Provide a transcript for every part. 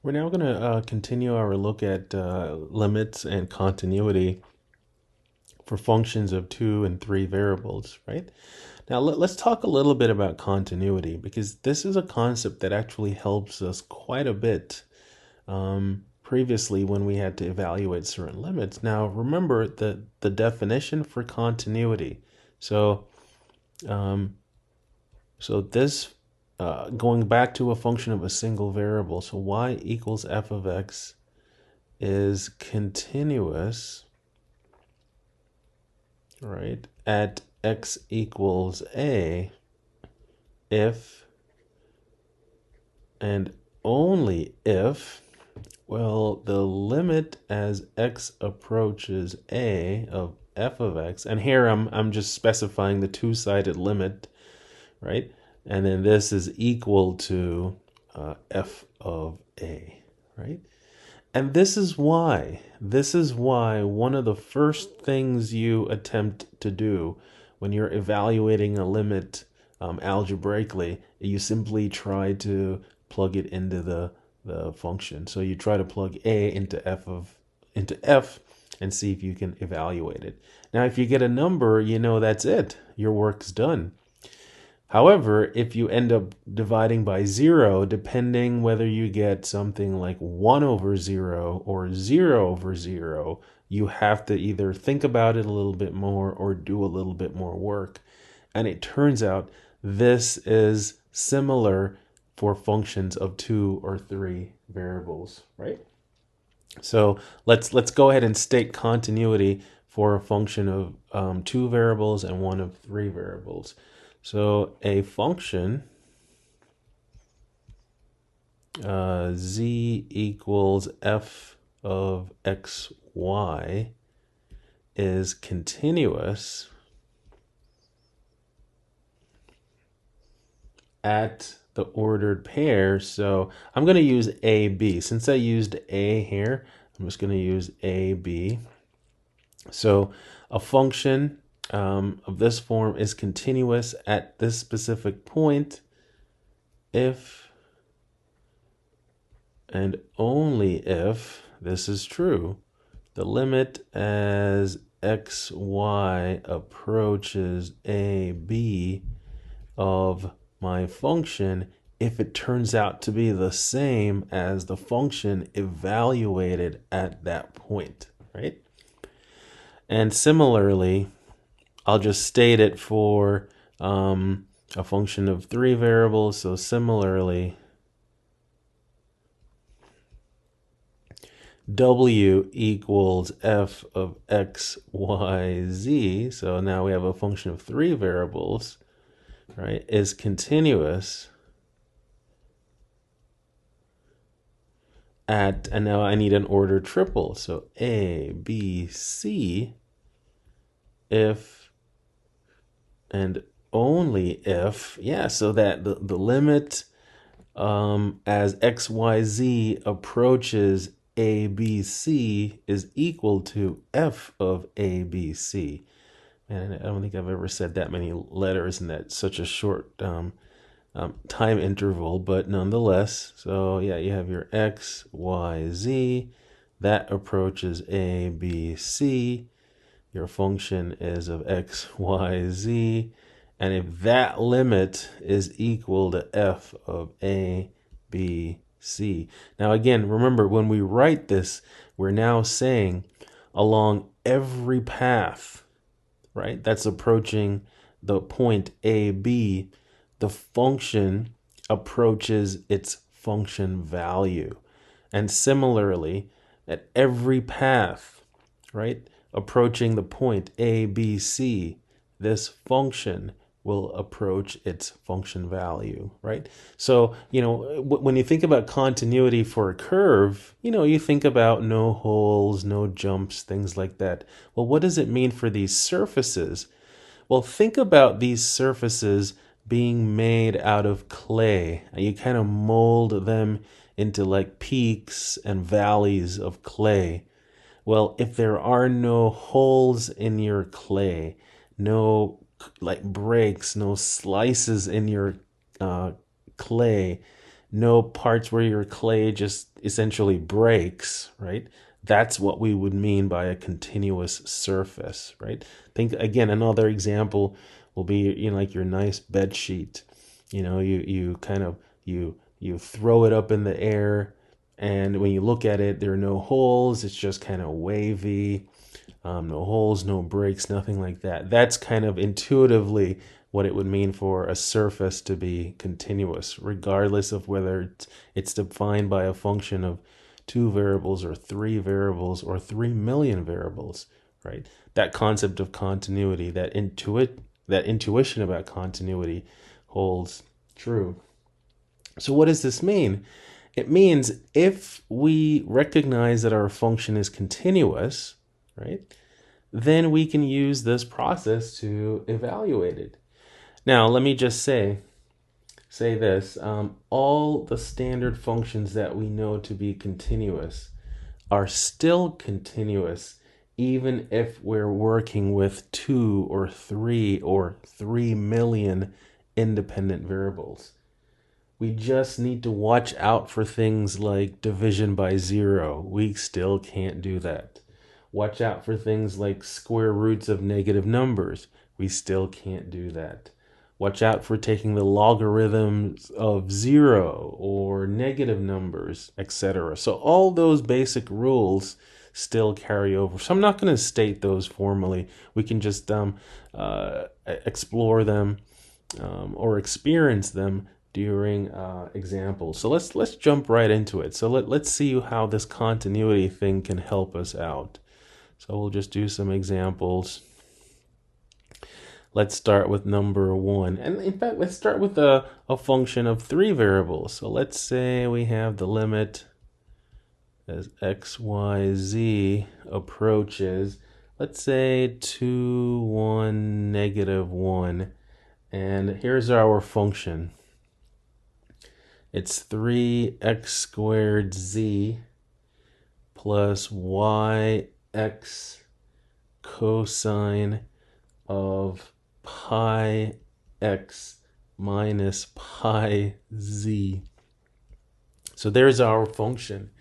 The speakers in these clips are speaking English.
We're now going to continue our look at limits and continuity for functions of 2 and 3 variables, right? Now let's talk a little bit about continuity because this is a concept that actually helps us quite a bit previously when we had to evaluate certain limits. Now remember the definition for continuity. So um, this going back to a function of a single variable. So y equals f of x is continuous, right, at x equals a if and only if, well, the limit as x approaches a of f of x, and here I'm just specifying the two-sided limit, right? And then this is equal to f of a, right? And this is why one of the first things you attempt to do when you're evaluating a limit algebraically, you simply try to plug it into the function. So you try to plug a into f and see if you can evaluate it. Now, if you get a number, you know that's it. Your work's done. However, if you end up dividing by 0, depending whether you get something like 1 over 0 or 0 over 0, you have to either think about it a little bit more or do a little bit more work. And it turns out this is similar for functions of 2 or 3 variables, right? So let's go ahead and state continuity for a function of 2 variables and one of 3 variables. So a function z equals f of xy is continuous at the ordered pair. So I'm going to use AB. Since I used A here, I'm just going to use AB. So a function of this form is continuous at this specific point if and only if this is true. The limit as xy approaches AB of my function if it turns out to be the same as the function evaluated at that point, right? And similarly, I'll just state it for a function of 3 variables. So similarly, w equals f of x, y, z. So now we have a function of 3 variables, right, is continuous at, and now I need an order triple. So A, B, C, if and only if, yeah, so that the limit as xyz approaches ABC is equal to f of ABC. And I don't think I've ever said that many letters in that such a short time interval, but nonetheless. So yeah, you have your x, y, z. That approaches A, B, C. Your function is of x, y, z. And if that limit is equal to f of A, B, C. Now again, remember when we write this, we're now saying along every path, right, that's approaching the point A, B, the function approaches its function value. And similarly, at every path, right, approaching the point A, B, C, this function will approach its function value, right? So, when you think about continuity for a curve, you think about no holes, no jumps, things like that. Well, what does it mean for these surfaces? Well, think about these surfaces being made out of clay. You kind of mold them into like peaks and valleys of clay. Well, if there are no holes in your clay, no like breaks, no slices in your clay, no parts where your clay just essentially breaks, right? That's what we would mean by a continuous surface, right? Think again, another example will be, like your nice bed sheet. You kind of you throw it up in the air, and when you look at it, there are no holes. It's just kind of wavy. No holes, no breaks, nothing like that. That's kind of intuitively what it would mean for a surface to be continuous, regardless of whether it's defined by a function of 2 variables or 3 variables or 3 million variables, right? That concept of continuity, that intuition about continuity holds true. So what does this mean? It means if we recognize that our function is continuous, right, then we can use this process to evaluate it. Now, let me just say this. All the standard functions that we know to be continuous are still continuous, even if we're working with 2 or 3 or 3 million independent variables. We just need to watch out for things like division by 0. We still can't do that. Watch out for things like square roots of negative numbers. We still can't do that. Watch out for taking the logarithms of 0 or negative numbers, etc. So all those basic rules still carry over. So I'm not going to state those formally. We can just explore them or experience them during examples. So let's jump right into it. So let's see how this continuity thing can help us out. So we'll just do some examples. Let's start with number 1. And in fact, let's start with a function of 3 variables. So let's say we have the limit as x, y, z approaches, let's say 2, 1, -1. And here's our function. It's 3x squared z plus yx cosine of pi x minus pi z. So there's our function.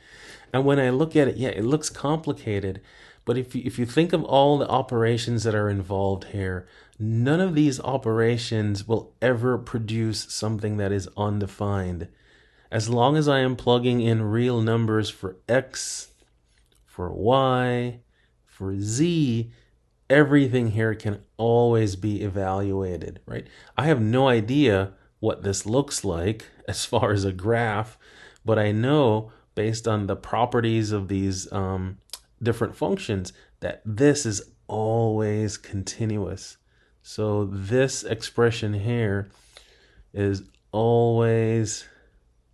And when I look at it, it looks complicated. But if you think of all the operations that are involved here, none of these operations will ever produce something that is undefined. As long as I am plugging in real numbers for x, for y, for z, everything here can always be evaluated, right? I have no idea what this looks like as far as a graph, but I know based on the properties of these different functions that this is always continuous. So this expression here is always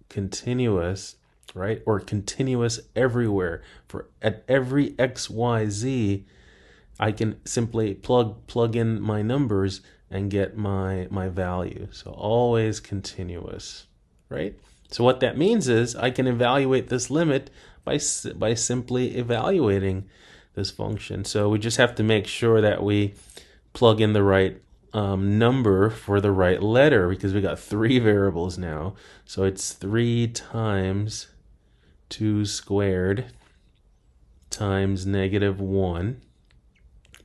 continuous, right? Or continuous everywhere. For at every x, y, z, I can simply plug in my numbers and get my value. So always continuous, right? So what that means is I can evaluate this limit by simply evaluating this function. So we just have to make sure that we plug in the right number for the right letter, because we got 3 variables now. So it's 3 times 2 squared times -1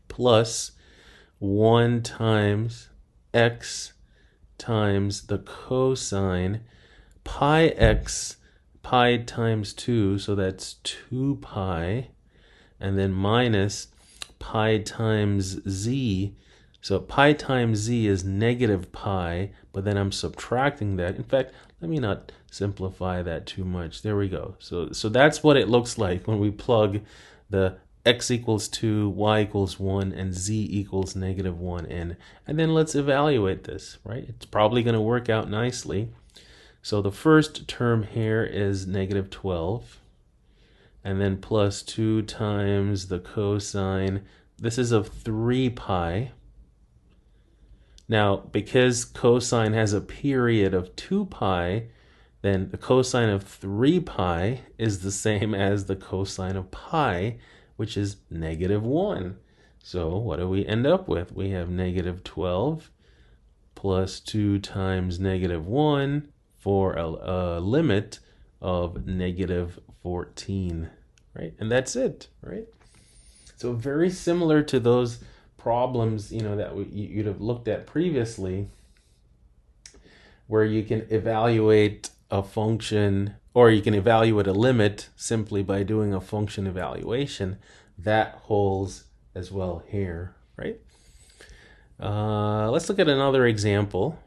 plus 1 times x times the cosine pi x, pi times 2, so that's 2 pi, and then minus pi times z. So pi times z is -pi, but then I'm subtracting that. In fact, let me not simplify that too much. There we go. So that's what it looks like when we plug the x equals 2, y equals 1, and z equals -1 in. And then let's evaluate this, right? It's probably going to work out nicely. So the first term here is -12, and then plus 2 times the cosine. This is of 3 pi. Now, because cosine has a period of 2 pi, then the cosine of 3 pi is the same as the cosine of pi, which is -1. So what do we end up with? We have -12 plus 2 times -1, for a limit of negative 14, right? And that's it, right? So very similar to those problems, that you'd have looked at previously, where you can evaluate a function, or you can evaluate a limit simply by doing a function evaluation. That holds as well here, right? Let's look at another example.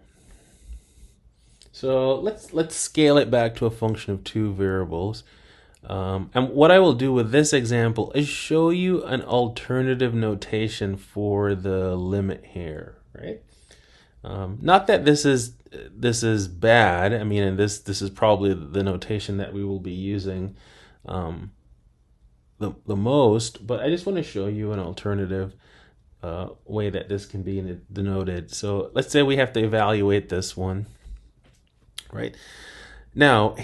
So let's scale it back to a function of two variables. And what I will do with this example is show you an alternative notation for the limit here, right? Not that this is bad. I mean, and this is probably the notation that we will be using the most, but I just want to show you an alternative way that this can be denoted. So let's say we have to evaluate this one, right? Now,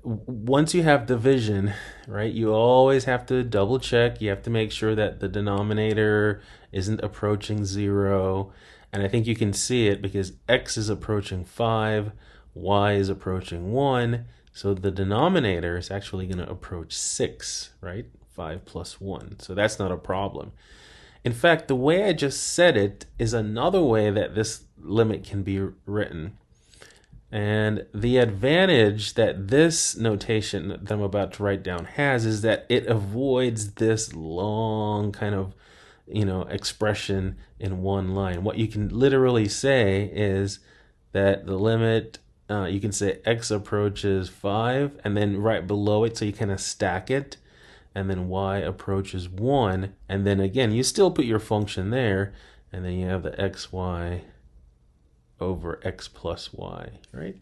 once you have division, right, you always have to double check. You have to make sure that the denominator isn't approaching 0. And I think you can see it because x is approaching 5, y is approaching 1. So the denominator is actually going to approach 6, right? 5 plus 1. So that's not a problem. In fact, the way I just said it is another way that this limit can be written. And the advantage that this notation that I'm about to write down has is that it avoids this long kind of, expression in one line. What you can literally say is that the limit, you can say x approaches 5, and then right below it, so you kind of stack it, and then y approaches 1, and then again, you still put your function there, and then you have the xy over x plus y, right?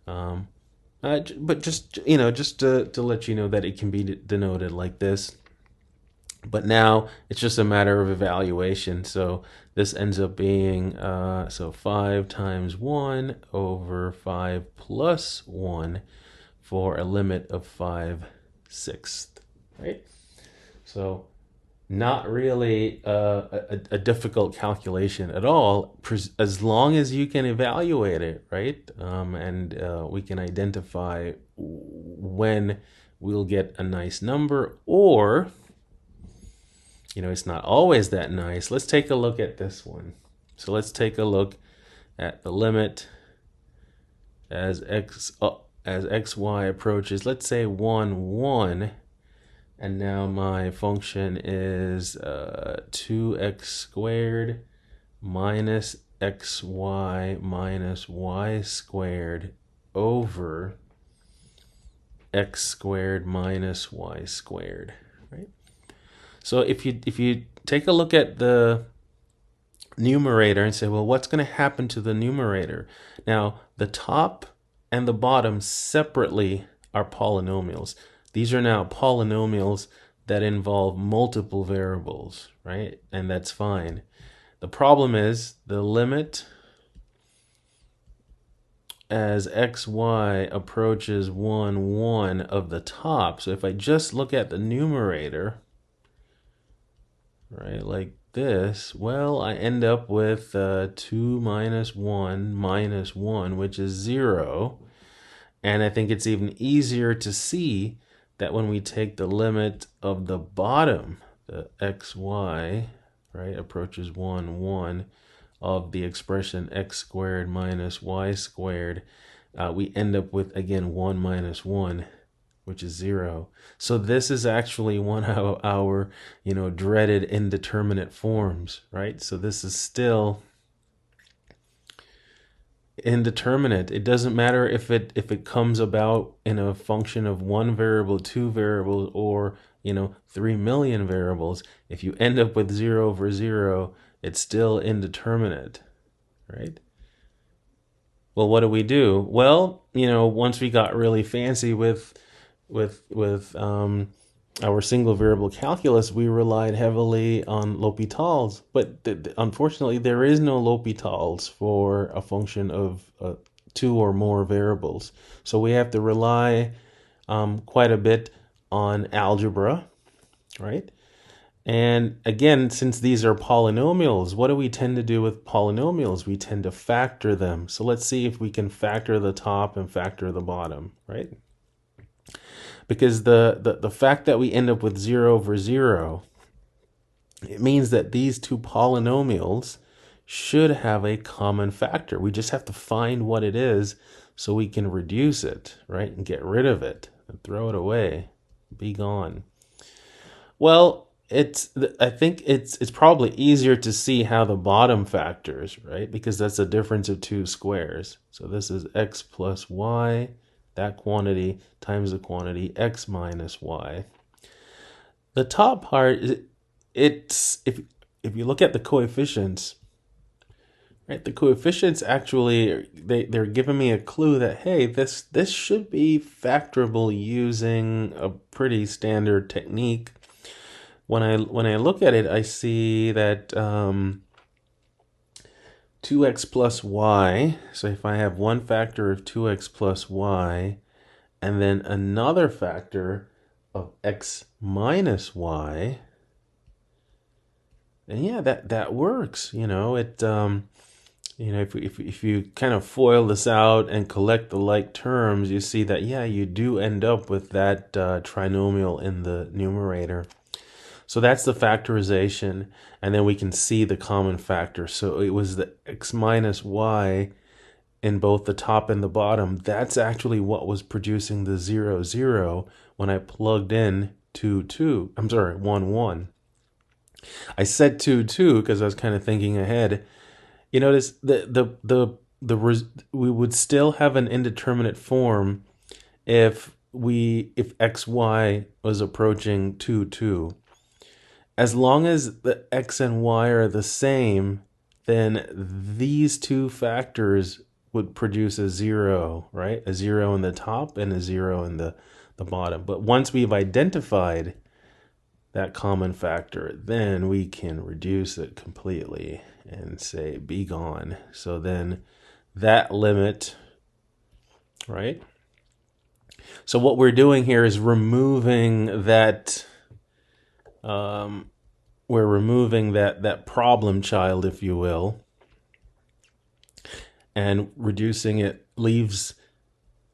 But just to let you know that it can be denoted like this. But now it's just a matter of evaluation. So this ends up being so 5 times 1 over 5 plus 1 for a limit of 5/6, right? So not really a difficult calculation at all, as long as you can evaluate it, right? And we can identify when we'll get a nice number, or, it's not always that nice. Let's take a look at this one. So let's take a look at the limit as xy approaches, let's say 1, 1. And now my function is 2x squared minus xy minus y squared over x squared minus y squared, right? So if you take a look at the numerator and say, well, what's going to happen to the numerator? Now, the top and the bottom separately are polynomials. These are now polynomials that involve multiple variables, right? And that's fine. The problem is the limit as xy approaches 1, 1 of the top. So if I just look at the numerator, right, like this, well, I end up with 2 minus 1, which is 0. And I think it's even easier to see that when we take the limit of the bottom, the xy, right, approaches 1, 1 of the expression x squared minus y squared, we end up with, again, 1 minus 1, which is 0. So this is actually one of our, dreaded indeterminate forms, right? So this is still indeterminate. It doesn't matter if it comes about in a function of 1 variable, 2 variables, or 3 million variables. If you end up with 0 over 0, it's still indeterminate, right? Well, what do? Well, once we got really fancy with our single variable calculus, we relied heavily on L'Hopital's, but unfortunately there is no L'Hopital's for a function of 2 or more variables. So we have to rely quite a bit on algebra, right? And again, since these are polynomials, what do we tend to do with polynomials? We tend to factor them. So let's see if we can factor the top and factor the bottom, right? Because the fact that we end up with 0 over 0, it means that these two polynomials should have a common factor. We just have to find what it is so we can reduce it, right? And get rid of it and throw it away. Be gone. Well, I think it's probably easier to see how the bottom factors, right? Because that's a difference of two squares. So this is x plus y, that quantity times the quantity x minus y. The top part, it's if you look at the coefficients, right? The coefficients actually they're giving me a clue that hey, this should be factorable using a pretty standard technique. When I look at it, I see that 2x plus y. So if I have one factor of 2x plus y, and then another factor of x minus y, and yeah, that works. If you kind of FOIL this out and collect the like terms, you see that yeah, you do end up with that trinomial in the numerator. So that's the factorization, and then we can see the common factor. So it was the x minus y in both the top and the bottom. That's actually what was producing the 0, 0 when I plugged in 2, 2. I'm sorry, 1, 1. I said 2, 2 because I was kind of thinking ahead. You notice we would still have an indeterminate form if xy was approaching 2, 2. As long as the x and y are the same, then these two factors would produce a 0, right? A 0 in the top and a 0 in the bottom. But once we've identified that common factor, then we can reduce it completely and say be gone. So then that limit, right? So what we're doing here is removing that we're removing that problem child, if you will, and reducing it leaves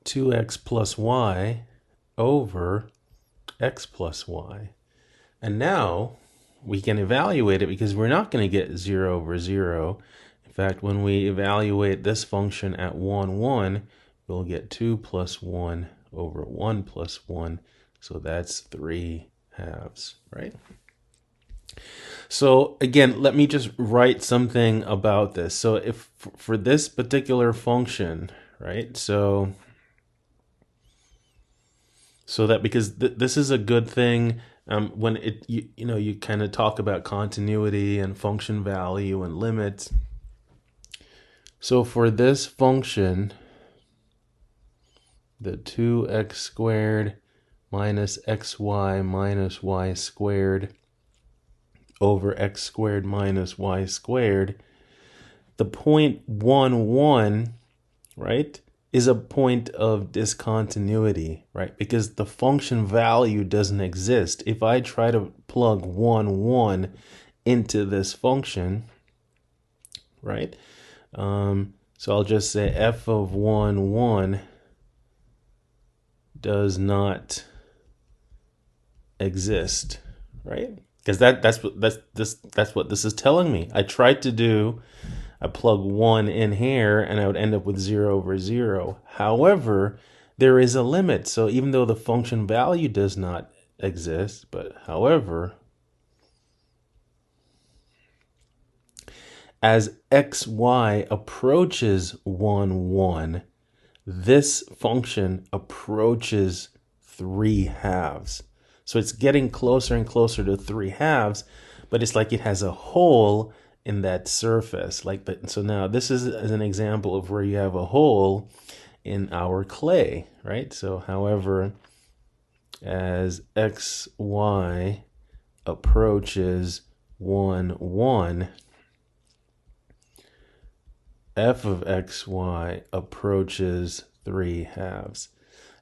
2x plus y over x plus y. And now we can evaluate it because we're not going to get 0 over 0. In fact, when we evaluate this function at 1, 1, we'll get 2 plus 1 over 1 plus 1. So that's 3 halves, right? So again, let me just write something about this. So if for this particular function, right? So that because this is a good thing when you kind of talk about continuity and function value and limits. So for this function, the 2x squared minus xy minus y squared over x squared minus y squared, the point 1, 1, right, is a point of discontinuity, right? Because the function value doesn't exist. If I try to plug 1, 1 into this function, right? So I'll just say f of 1, 1 does not exist, right? Because that's what this is telling me. I plug 1 in here and I would end up with 0 over 0. However, there is a limit. So even though the function value does not exist, but however, as xy approaches 1, 1, this function approaches 3 halves. So it's getting closer and closer to 3 halves, but it's like it has a hole in that surface. So now this is an example of where you have a hole in our clay, right? So however, as xy approaches 1, 1, f of xy approaches 3 halves.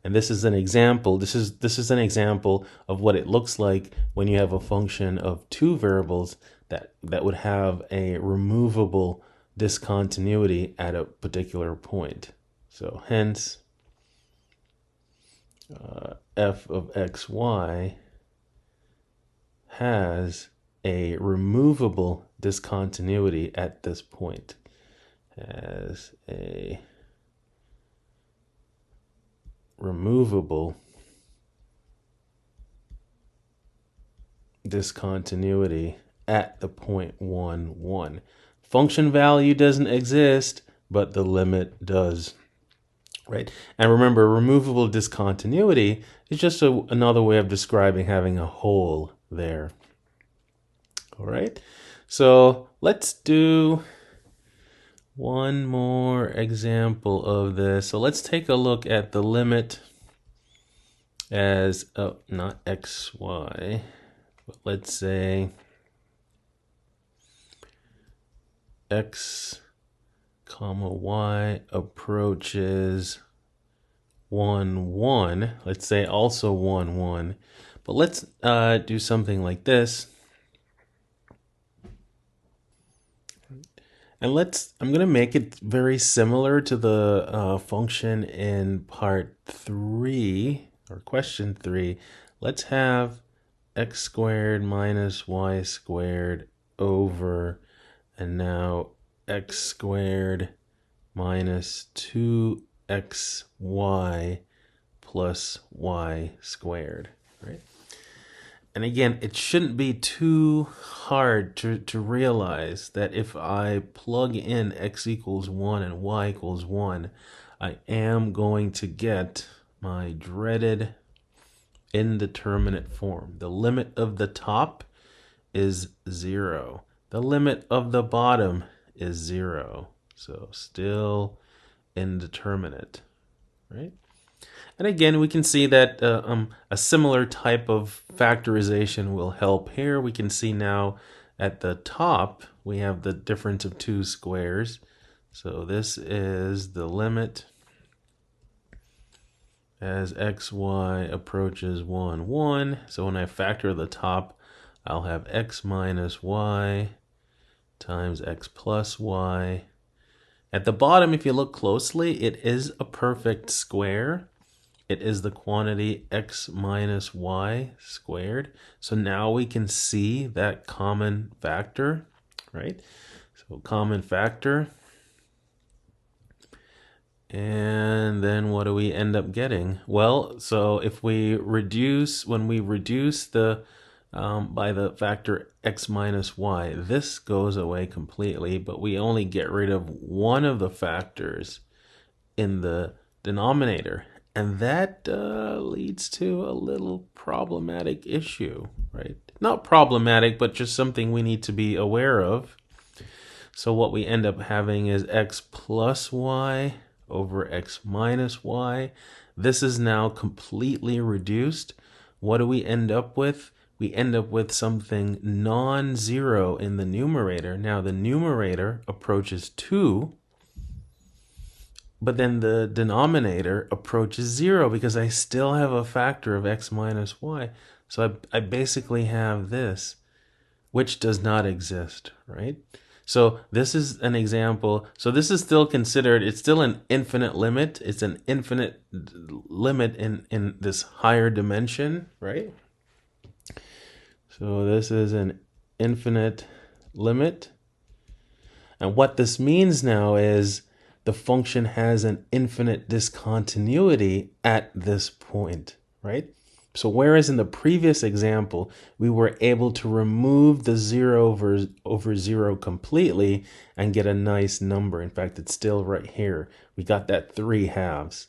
And this is an example. This is an example of what it looks like when you have a function of two variables that would have a removable discontinuity at a particular point. So hence f of xy has a removable discontinuity at this point. Has a removable discontinuity at the point 1, 1. Function value doesn't exist, but the limit does. Right? And remember, removable discontinuity is just another way of describing having a hole there. All right? So let's do one more example of this. So let's take a look at the limit as, not xy, but let's say x comma y approaches 1, 1. Let's say also 1, 1. But let's do something like this. And I'm going to make it very similar to the function in part 3, or question 3. Let's have x squared minus y squared over, and now x squared minus 2xy plus y squared, right? And again, it shouldn't be too hard to realize that if I plug in x equals 1 and y equals 1, I am going to get my dreaded indeterminate form. The limit of the top is 0. The limit of the bottom is 0. So still indeterminate, right? And again, we can see that a similar type of factorization will help here. We can see now at the top, we have the difference of two squares. So this is the limit as xy approaches 1, 1. So when I factor the top, I'll have x minus y times x plus y. At the bottom, if you look closely, it is a perfect square. It is the quantity x minus y squared. So now we can see that common factor, right? So common factor. And then what do we end up getting? Well, so if we reduce, when we reduce the by the factor x minus y, this goes away completely, but we only get rid of one of the factors in the denominator. And that leads to a little problematic issue, right? Not problematic, but just something we need to be aware of. So what we end up having is x plus y over x minus y. This is now completely reduced. What do we end up with? We end up with something non-zero in the numerator. Now the numerator approaches 2, but then the denominator approaches 0 because I still have a factor of x minus y. So I basically have this, which does not exist, right? So this is an example. So this is still considered, it's still an infinite limit. It's an infinite limit in this higher dimension, right? So this is an infinite limit. And what this means now is the function has an infinite discontinuity at this point, right? So whereas in the previous example, we were able to remove the 0 over 0 completely and get a nice number. In fact, it's still right here. We got that 3/2.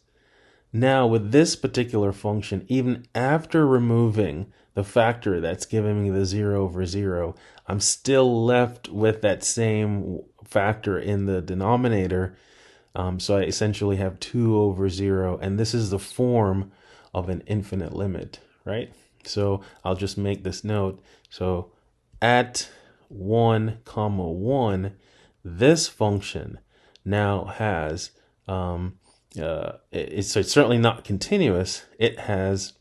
Now with this particular function, even after removing the factor that's giving me the 0 over 0, I'm still left with that same factor in the denominator. So I essentially have 2 over 0, and this is the form of an infinite limit, right? So I'll just make this note. So at 1, 1, this function now has so it's certainly not continuous. It has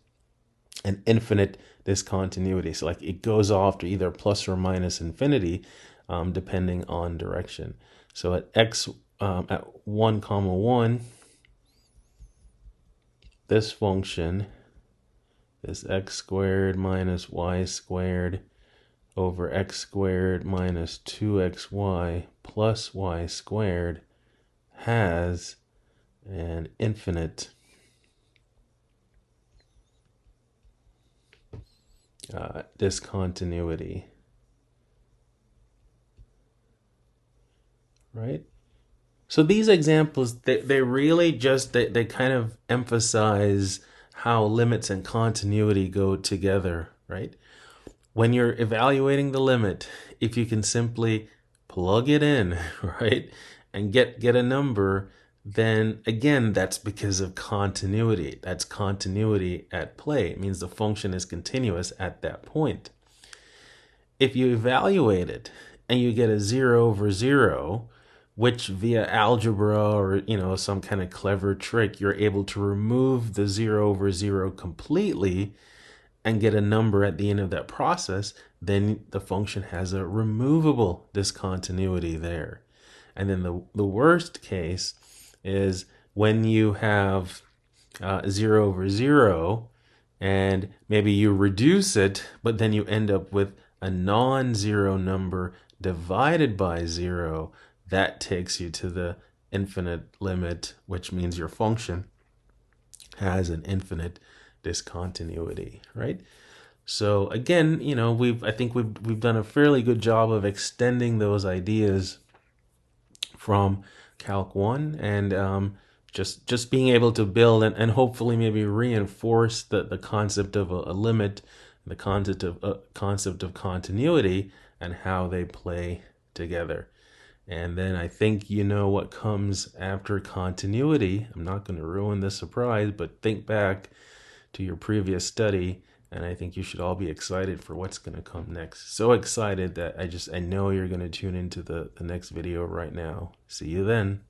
an infinite discontinuity. So like it goes off to either plus or minus infinity, depending on direction. So at x at 1 comma 1, this function, this x squared minus y squared over x squared minus 2xy plus y squared has an infinite discontinuity, right? So these examples, they really just, they kind of emphasize how limits and continuity go together, right? When you're evaluating the limit, if you can simply plug it in, right, and get a number, then again, that's because of continuity. That's continuity at play. It means the function is continuous at that point. If you evaluate it and you get a 0 over 0, which via algebra or some kind of clever trick, you're able to remove the 0 over 0 completely and get a number at the end of that process, then the function has a removable discontinuity there. And then the worst case is when you have 0 over 0 and maybe you reduce it, but then you end up with a non-zero number divided by 0. That takes you to the infinite limit, which means your function has an infinite discontinuity, right? So again, I think we've done a fairly good job of extending those ideas from Calc 1 and just being able to build and hopefully maybe reinforce the concept of a limit, the concept of continuity and how they play together. And then I think you know what comes after continuity. I'm not going to ruin the surprise, but think back to your previous study, and I think you should all be excited for what's going to come next. So excited that I know you're going to tune into the next video right now. See you then.